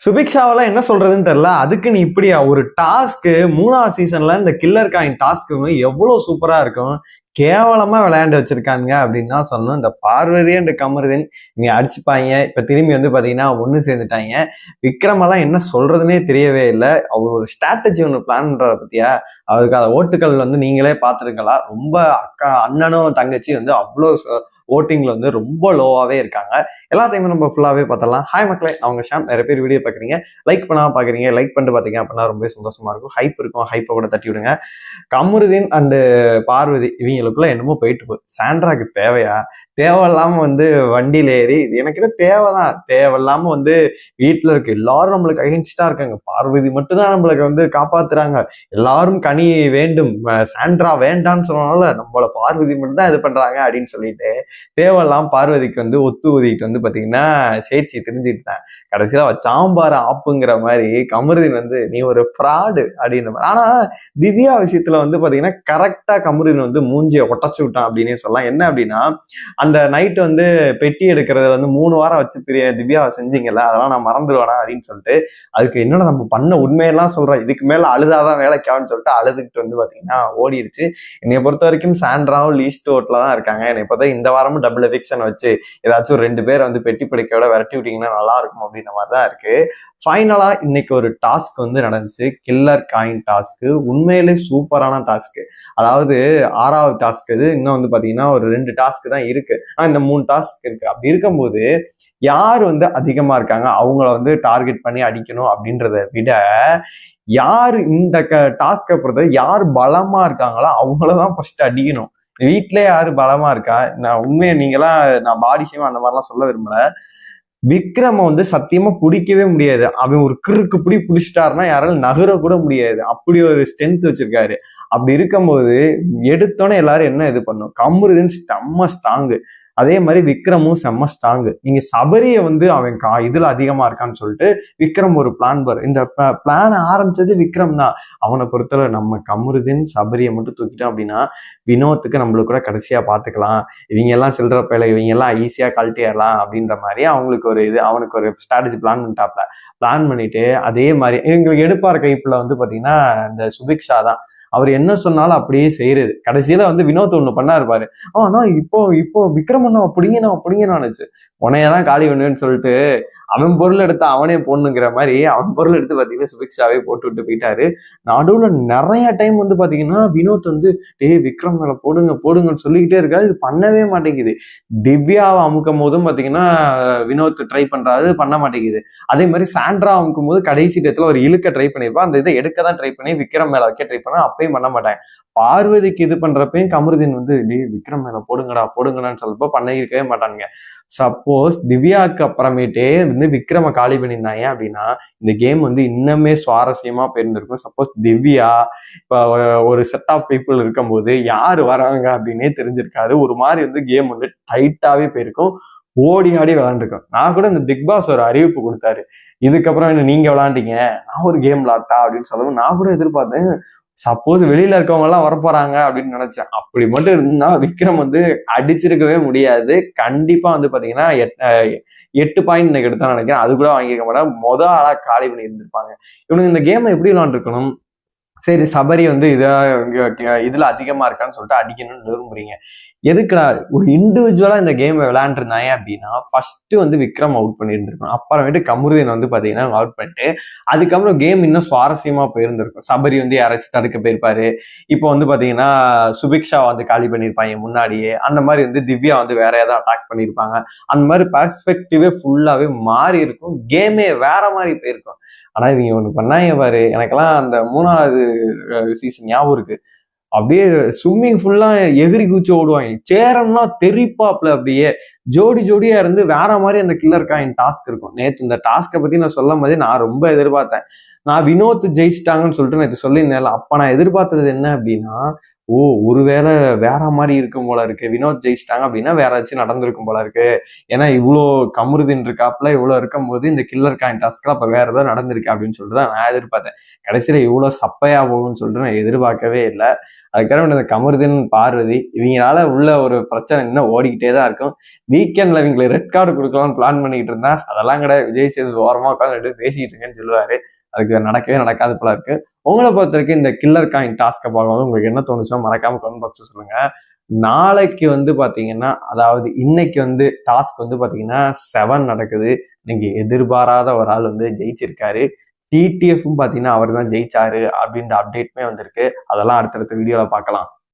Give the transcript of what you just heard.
சுபிக்ஷாவெல்லாம் என்ன சொல்றதுன்னு தெரியல. அதுக்கு நீ இப்படியா ஒரு டாஸ்க்கு 3வது சீசன்ல இந்த கில்லர் காயின் டாஸ்க்கு எவ்வளவு சூப்பரா இருக்கும். கேவலமா விளையாண்டு வச்சிருக்காங்க அப்படின்னு தான் சொல்லணும். இந்த பார்வதி அண்ட் கமருதீன் நீங்க அடிச்சுப்பாங்க. இப்ப திரும்பி பாத்தீங்கன்னா ஒண்ணு சேர்ந்துட்டாங்க. விக்ரம் எல்லாம் என்ன சொல்றதுன்னே தெரியவே இல்லை. அவர் ஒரு ஸ்ட்ராட்டஜி ஒன்று பிளான் பண்றத பத்தியா, அவருக்கு அந்த ஓட்டுகள் நீங்களே பார்த்துருக்கலாம். ரொம்ப அண்ணனும் தங்கச்சி அவ்வளோ ஓட்டிங்ல ரொம்ப லோவாவே இருக்காங்க. எல்லாத்தையுமே நம்ம ஃபுல்லாவே பார்த்தலாம். ஹாய் மக்களே, அவங்க ஷாம். நிறைய பேர் வீடியோ பாக்குறீங்க, லைக் பண்ணாம பாக்குறீங்க. லைக் பண்ணிட்டு பாத்தீங்க அப்படின்னா ரொம்ப சந்தோஷமா இருக்கும். ஹைப் இருக்கும், ஹைப்பை கூட தட்டி விடுங்க. கமருதீன் அண்டு பார்வதி இவங்களுக்குள்ள என்னமோ போயிட்டு போகுது. சாண்ட்ராக்கு தேவையா? தேவையில்லாம வண்டியில ஏறி எனக்கு என்ன தேவைதான். தேவையில்லாம வீட்டுல இருக்க எல்லாரும் நம்மளுக்கு அகைன்ஸ்டா இருக்காங்க. பார்வதி மட்டும் தான் நம்மளுக்கு காப்பாத்துறாங்க. எல்லாரும் கனி வேண்டும், சாண்ட்ரா வேண்டான்னு சொன்னால நம்மள பார்வதி மட்டும் தான் இது பண்றாங்க அப்படின்னு சொல்லிட்டு தேவையில்லாம பார்வதிக்கு ஒத்து ஊதிட்டு பாத்தீங்கன்னா சேச்சி தெரிஞ்சுக்கிட்டேன். கடைசியில சாம்பார் ஆப்புங்கிற மாதிரி கமருதீன் நீ ஒரு ஃப்ராடு அப்படின்ற மாதிரி. ஆனா திவ்யா விஷயத்துல பாத்தீங்கன்னா கரெக்டா கமருதீன் மூஞ்சியை ஒட்டச்சு விட்டான் அப்படின்னே சொல்லலாம். என்ன அப்படின்னா, அந்த நைட் பெட்டி எடுக்கிறத 3 வாரம் வச்சு திவ்யாவை செஞ்சீங்கல்ல, அதெல்லாம் நான் மறந்துடுவேனா அப்படின்னு சொல்லிட்டு அதுக்கு என்னடா நம்ம பண்ண உண்மையெல்லாம் சொல்றேன், இதுக்கு மேல அழுதாதான் வேலைக்கான்னு சொல்லிட்டு அழுதுகிட்டு பாத்தீங்கன்னா ஓடிடுச்சு. என்னைய பொறுத்த வரைக்கும் சாண்ட்ராவும் லீஸ்ட் ஓட்ல தான் இருக்காங்க. என்னை பொறுத்த இந்த வாரமும் டபுள் எவிக்ஷன் வச்சு ஏதாச்சும் 2 பேர் பெட்டி படிக்கையோட விரட்டி விட்டீங்கன்னா நல்லா இருக்கும் அப்படின்ற மாதிரிதான் இருக்கு. ஃபைனலா இன்னைக்கு ஒரு டாஸ்க் நடந்துச்சு. கில்லர் காயின் டாஸ்க் உண்மையிலே சூப்பரான டாஸ்க். அதாவது 6வது டாஸ்க் இது. இன்னும் பாத்தீங்கன்னா ஒரு 2 டாஸ்க் தான் இருக்கு. இந்த 3 டாஸ்க் இருக்கு. அப்படி இருக்கும்போது யார் அதிகமா இருக்காங்க அவங்கள டார்கெட் பண்ணி அடிக்கணும் அப்படின்றத விட, யார் இந்த டாஸ்கை பொறுத்த யார் பலமா இருக்காங்களோ அவங்களதான் ஃபர்ஸ்ட் அடிக்கணும். வீட்ல யாரு பலமா இருக்கா, நான் உண்மையை நீங்களாம் நான் பாடி ஷேம் அந்த மாதிரிலாம் சொல்ல விரும்பல. விக்ரம சத்தியமா பிடிக்கவே முடியாது. அவன் ஒரு கிறுக்கு பிடிச்சிட்டாருன்னா யாராலும் நகர கூட முடியாது. அப்படி ஒரு ஸ்ட்ரென்த் வச்சிருக்காரு. அப்படி இருக்கும்போது எடுத்தோன்னே எல்லாரும் என்ன இது பண்ணும், கமருதீன் செம்ம ஸ்ட்ராங்கு. அதே மாதிரி விக்ரமும் செம்ம ஸ்ட்ராங்கு. நீங்க சபரிய அவன் இதுல அதிகமா இருக்கான்னு சொல்லிட்டு விக்ரம் ஒரு பிளான் பாரு. இந்த பிளான் ஆரம்பிச்சது விக்ரம் தான். அவனை பொறுத்தவரை நம்ம கமருதீன் சபரியை மட்டும் தூக்கிட்டோம் அப்படின்னா வினோத்துக்கு நம்மளுக்கு கூட கடைசியா பாத்துக்கலாம். இவங்க எல்லாம் சில்லற பேல, இவங்க எல்லாம் ஈஸியா கழட்டிடலாம் அப்படின்ற மாதிரி அவங்களுக்கு ஒரு இது, அவனுக்கு ஒரு ஸ்ட்ராட்டஜி பிளான் பண்ணிட்டாப்ல. பிளான் பண்ணிட்டு அதே மாதிரி எங்களுக்கு எடுப்பார் கைப்புல பாத்தீங்கன்னா இந்த சுபிக்ஷா தான். அவர் என்ன சொன்னாலும் அப்படியே செய்யறது. கடைசியில வினோத் ஒண்ணு பண்ணா இருப்பாரு. ஆனா இப்போ விக்ரமண்ணா பிடிங்கனாச்சு உனையதான் காலி பண்ணுவேன்னு சொல்லிட்டு அவன் பொருள் எடுத்து அவனே போடணுங்கிற மாதிரி அவன் பொருள் எடுத்து பாத்தீங்கன்னா சுபிக்ஷாவே போட்டு விட்டு போயிட்டாரு. நடுவுல நிறைய டைம் பாத்தீங்கன்னா வினோத் டேய் விக்ரம் மேல போடுங்கன்னு சொல்லிக்கிட்டே இருக்காது. இது பண்ணவே மாட்டேங்குது. திவ்யாவை அமுக்கும் போதும் பாத்தீங்கன்னா வினோத் ட்ரை பண்றாரு, பண்ண மாட்டேங்குது. அதே மாதிரி சாண்ட்ரா அமுக்கும் போது கடைசி இடத்துல ஒரு இழுக்க ட்ரை பண்ணிருப்பா. அந்த இதை எடுக்க தான் ட்ரை பண்ணி விக்ரம் மேல வைக்க ட்ரை பண்ணா, அப்பயும் பண்ண மாட்டாங்க. பார்வதிக்கு இது பண்றப்பையும் கமருதீன் டேய் விக்ரம் மேல போடுங்கடான்னு சொல்றப்ப பண்ணிருக்கவே மாட்டாங்க. சப்போஸ் திவ்யாவுக்கு அப்புறமேட்டே விக்ரம காலி பண்ணியிருந்தாங்க அப்படின்னா இந்த கேம் இன்னுமே சுவாரஸ்யமா போயிருந்திருக்கும். சப்போஸ் திவ்யா இப்ப ஒரு செட் ஆஃப் பீப்புள் இருக்கும்போது யாரு வராங்க அப்படின்னே தெரிஞ்சிருக்காரு. ஒரு மாதிரி கேம் டைட்டாவே போயிருக்கும். ஓடி ஆடி விளையாண்டுருக்கோம். நான் கூட இந்த பிக் பாஸ் ஒரு அறிவிப்பு கொடுத்தாரு, இதுக்கப்புறம் நீங்க விளையாண்டீங்க நான் ஒரு கேம் விளாட்டா அப்படின்னு சொல்லவும் நான் கூட எதிர்பார்த்தேன். சப்போஸ் வெளியில இருக்கவங்க எல்லாம் வரப்போறாங்க அப்படின்னு நினைச்சேன். அப்படி மட்டும் இருந்தா விக்ரம் அடிச்சிருக்கவே முடியாது. கண்டிப்பா பாத்தீங்கன்னா 8 பாயிண்ட் இன்னைக்கு எடுத்தா நினைக்கிறேன். அது கூட வாங்கியிருக்க மாட்டேன். ஆளா காலி பண்ணி இருந்திருப்பாங்க. இவனுக்கு இந்த கேமை எப்படி விளையாண்டுருக்கணும், சரி சபரி இதுல அதிகமா இருக்கான்னு சொல்லிட்டு அடிக்கணும்னு விரும்புறீங்க. எதுக்குடா ஒரு இண்டிவிஜுவலா இந்த கேமை விளையாண்டுருந்தாங்க அப்படின்னா ஃபர்ஸ்ட் விக்ரம் அவுட் பண்ணியிருந்திருக்கும். அப்புறமேட்டு கமருதீன் பாத்தீங்கன்னா அவுட் பண்ணிட்டு அதுக்கப்புறம் கேம் இன்னும் சுவாரஸ்யமா போயிருந்திருக்கும். சபரி யாராச்சும் தடுக்க போயிருப்பாரு. இப்போ பாத்தீங்கன்னா சுபிக்ஷா காலி பண்ணியிருப்பாங்க முன்னாடியே. அந்த மாதிரி திவ்யா வேற ஏதாவது அட்டாக் பண்ணியிருப்பாங்க. அந்த மாதிரி பெர்ஸ்பெக்டிவே ஃபுல்லாவே மாறி இருக்கும். கேமே வேற மாதிரி போயிருக்கும். ஆனா இவங்க ஒண்ணு பண்ணாங்க பாரு, எனக்கெல்லாம் அந்த 3வது சீசன் ஞாபகம் இருக்கு. அப்படியே ஸ்விம்மிங் ஃபுல்லா எகிரி குச்சி ஓடுவாங்க. சேரம்னா தெரிப்பாப்ல அப்படியே ஜோடியா வேற மாதிரி அந்த கில்லர் காயின் டாஸ்க் இருக்கும். நேற்று இந்த டாஸ்கை பத்தி நான் சொல்லும் போதே நான் ரொம்ப எதிர்பார்த்தேன். நான் வினோத் ஜெயிச்சிட்டாங்கன்னு சொல்லிட்டு நேற்று சொல்லியிருந்தேன். அப்ப நான் எதிர்பார்த்தது என்ன அப்படின்னா, ஒருவேளை வேற மாதிரி இருக்கும் போல இருக்கு, வினோத் ஜெயிச்சிட்டாங்க அப்படின்னா வேற ஏதாச்சும் நடந்திருக்கும் போல இருக்கு. ஏன்னா இவ்வளோ கமருதீன் இருக்காப்புல, இவ்வளவு இருக்கும் போது இந்த கில்லர் காயின் டாஸ்க்ல அப்ப வேற ஏதாவது நடந்திருக்கு அப்படின்னு சொல்லிட்டு தான் நான் எதிர்பார்த்தேன். கடைசியில இவ்வளவு சப்பையா போகும்னு சொல்லிட்டு நான் எதிர்பார்க்கவே இல்லை. அதுக்கப்புறம் இந்த கமருதீன் பார்வதி இவங்களால உள்ள ஒரு பிரச்சனை இன்னும் ஓடிக்கிட்டே தான் இருக்கும். வீக்கெண்ட்ல இவங்களை ரெட் கார்டு கொடுக்கலாம்னு பிளான் பண்ணிக்கிட்டு இருந்தா அதெல்லாம் கிடையாது, விஜய் சேது ஓரமா உட்காந்து பேசிட்டு இருக்கேன்னு சொல்லுவாரு. அதுக்கு நடக்கவே நடக்காது போல இருக்கு. உங்களை பொறுத்த வரைக்கும் இந்த கில்லர் காயின் டாஸ்கை பார்க்கும்போது உங்களுக்கு என்ன தோணுச்சோ மறக்காம கமெண்ட் பாக்ஸ் சொல்லுங்க. நாளைக்கு பாத்தீங்கன்னா, அதாவது இன்னைக்கு டாஸ்க் பாத்தீங்கன்னா 7 நடக்குது. நீங்க எதிர்பாராத ஒரு ஆள் ஜெயிச்சிருக்காரு. டிடிஎஃப்பும் பாத்தீங்கன்னா அவர் தான் ஜெயிச்சாரு அப்படின்ற அப்டேட்டுமே வந்திருக்கு. அதெல்லாம் அடுத்தடுத்த வீடியோல பார்க்கலாம்.